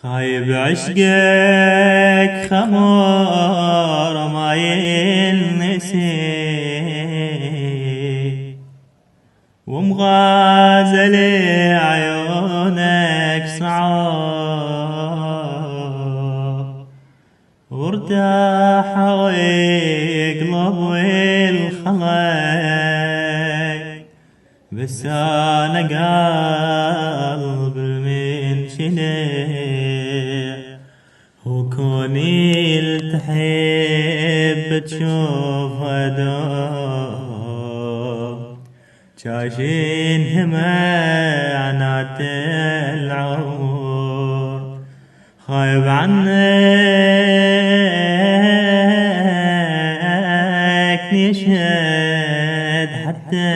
خايب عشقك خمر ما ينسي ومغازل عيونك صعاب وارتاح ويقلب الخلق بس انا قلب المنشلي وكوني التحب تشوف هدوم شاشين همعنات العمر خايب عنك نشهد حتى